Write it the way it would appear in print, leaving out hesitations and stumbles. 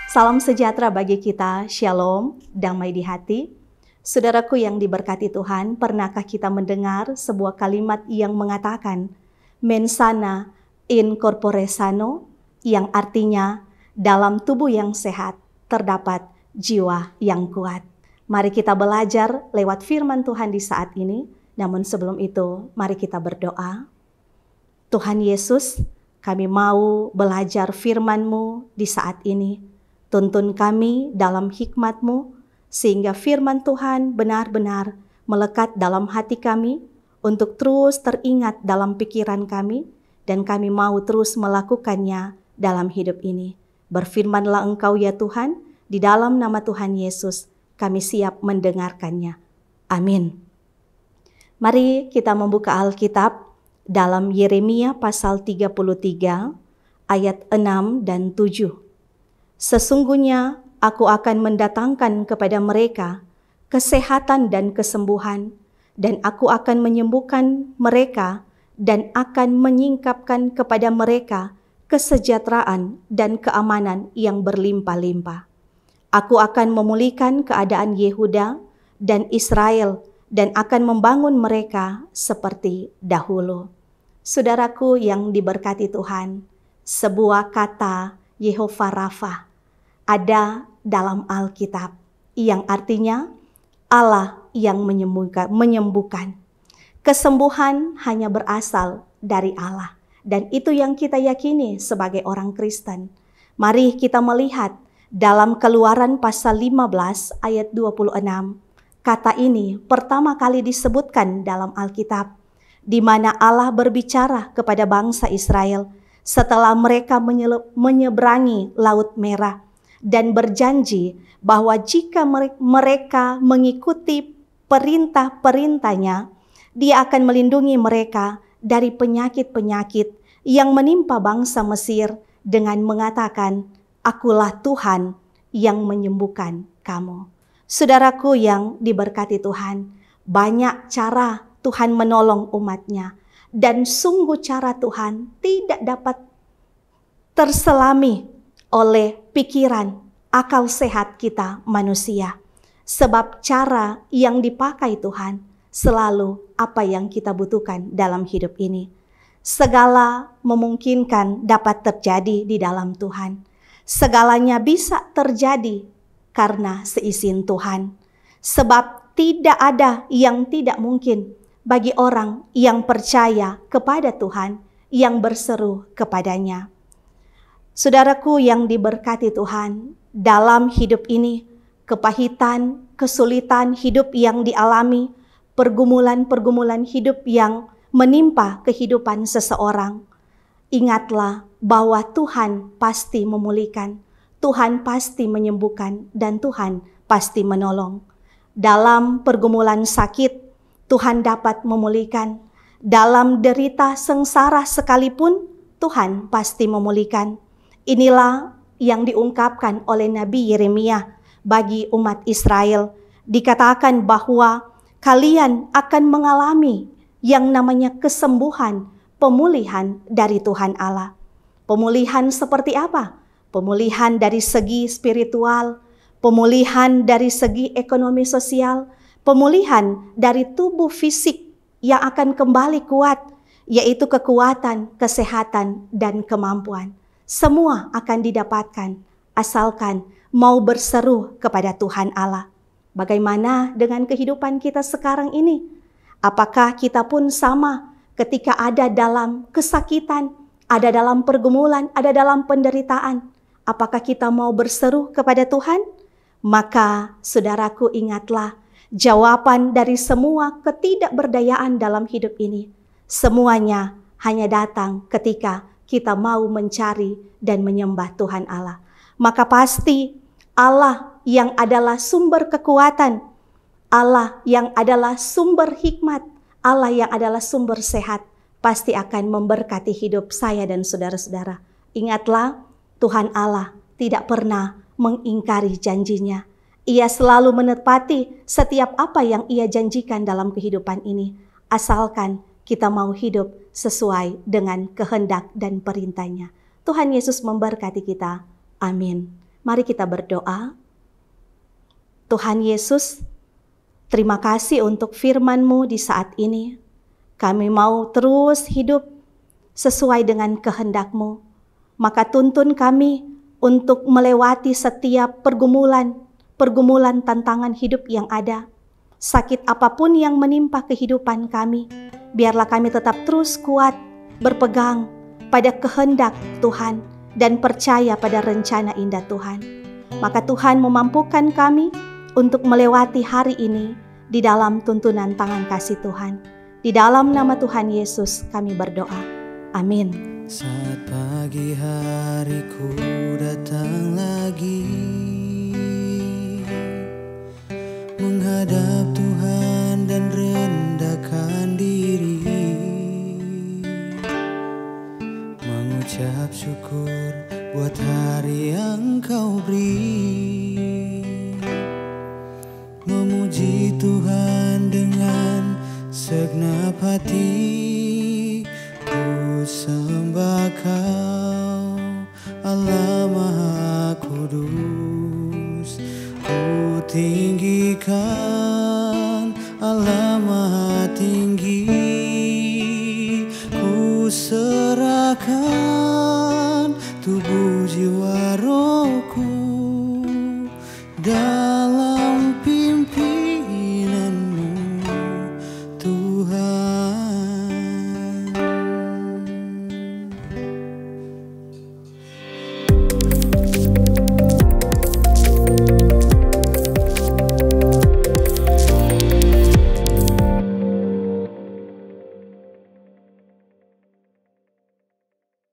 Salam sejahtera bagi kita, shalom, damai di hati. Saudaraku yang diberkati Tuhan, pernahkah kita mendengar sebuah kalimat yang mengatakan mens sana in corpore sano, yang artinya dalam tubuh yang sehat terdapat jiwa yang kuat. Mari kita belajar lewat firman Tuhan di saat ini. Namun sebelum itu, mari kita berdoa. Tuhan Yesus, kami mau belajar firman-Mu di saat ini. Tuntun kami dalam hikmat-Mu, sehingga firman Tuhan benar-benar melekat dalam hati kami, untuk terus teringat dalam pikiran kami, dan kami mau terus melakukannya dalam hidup ini. Berfirmanlah Engkau ya Tuhan, di dalam nama Tuhan Yesus, kami siap mendengarkannya. Amin. Mari kita membuka Alkitab dalam Yeremia pasal 33 ayat 6 dan 7. Sesungguhnya aku akan mendatangkan kepada mereka kesehatan dan kesembuhan, dan aku akan menyembuhkan mereka dan akan menyingkapkan kepada mereka kesejahteraan dan keamanan yang berlimpah-limpah. Aku akan memulihkan keadaan Yehuda dan Israel dan akan membangun mereka seperti dahulu. Saudaraku yang diberkati Tuhan, sebuah kata Yehovah Rafa ada dalam Alkitab yang artinya Allah yang menyembuhkan. Kesembuhan hanya berasal dari Allah, dan itu yang kita yakini sebagai orang Kristen. Mari kita melihat dalam Keluaran pasal 15 ayat 26. Kata ini pertama kali disebutkan dalam Alkitab, di mana Allah berbicara kepada bangsa Israel setelah mereka menyeberangi Laut Merah, dan berjanji bahwa jika mereka mengikuti perintah-perintahnya, Dia akan melindungi mereka dari penyakit-penyakit yang menimpa bangsa Mesir dengan mengatakan, Akulah Tuhan yang menyembuhkan kamu. Saudaraku yang diberkati Tuhan, banyak cara Tuhan menolong umat-Nya, dan sungguh cara Tuhan tidak dapat terselami oleh pikiran, akal sehat kita manusia. Sebab cara yang dipakai Tuhan selalu apa yang kita butuhkan dalam hidup ini. Segala memungkinkan dapat terjadi di dalam Tuhan. Segalanya bisa terjadi karena seizin Tuhan. Sebab tidak ada yang tidak mungkin bagi orang yang percaya kepada Tuhan, yang berseru kepadanya. Saudaraku yang diberkati Tuhan, dalam hidup ini, kepahitan, kesulitan hidup yang dialami, pergumulan-pergumulan hidup yang menimpa kehidupan seseorang, ingatlah bahwa Tuhan pasti memulihkan, Tuhan pasti menyembuhkan, dan Tuhan pasti menolong. Dalam pergumulan sakit, Tuhan dapat memulihkan. Dalam derita sengsara sekalipun, Tuhan pasti memulihkan. Inilah yang diungkapkan oleh Nabi Yeremia bagi umat Israel. Dikatakan bahwa kalian akan mengalami yang namanya kesembuhan, pemulihan dari Tuhan Allah. Pemulihan seperti apa? Pemulihan dari segi spiritual, pemulihan dari segi ekonomi sosial, pemulihan dari tubuh fisik yang akan kembali kuat, yaitu kekuatan, kesehatan, dan kemampuan. Semua akan didapatkan asalkan mau berseru kepada Tuhan Allah. Bagaimana dengan kehidupan kita sekarang ini? Apakah kita pun sama ketika ada dalam kesakitan, ada dalam pergumulan, ada dalam penderitaan? Apakah kita mau berseru kepada Tuhan? Maka saudaraku ingatlah, jawaban dari semua ketidakberdayaan dalam hidup ini, semuanya hanya datang ketika kita mau mencari dan menyembah Tuhan Allah. Maka pasti Allah yang adalah sumber kekuatan, Allah yang adalah sumber hikmat, Allah yang adalah sumber sehat, pasti akan memberkati hidup saya dan saudara-saudara. Ingatlah, Tuhan Allah tidak pernah mengingkari janjinya. Ia selalu menepati setiap apa yang Ia janjikan dalam kehidupan ini, asalkan kita mau hidup sesuai dengan kehendak dan perintahnya. Tuhan Yesus memberkati kita. Amin. Mari kita berdoa. Tuhan Yesus, terima kasih untuk firman-Mu di saat ini. Kami mau terus hidup sesuai dengan kehendak-Mu. Maka tuntun kami untuk melewati setiap pergumulan tantangan hidup yang ada. Sakit apapun yang menimpa kehidupan kami, biarlah kami tetap terus kuat, berpegang pada kehendak Tuhan, dan percaya pada rencana indah Tuhan. Maka Tuhan memampukan kami untuk melewati hari ini di dalam tuntunan tangan kasih Tuhan. Di dalam nama Tuhan Yesus kami berdoa. Amin. Saat pagi hariku datang lagi, menghadap Tuhan dan rendahkan diri, mengucap syukur buat hari yang Kau beri, memuji Tuhan dengan segenap hati. Ku sembah Kau, Allah Maha Kudus. Ku tinggikan Allah Maha Tinggi. Ku serahkan tubuh jiwa roh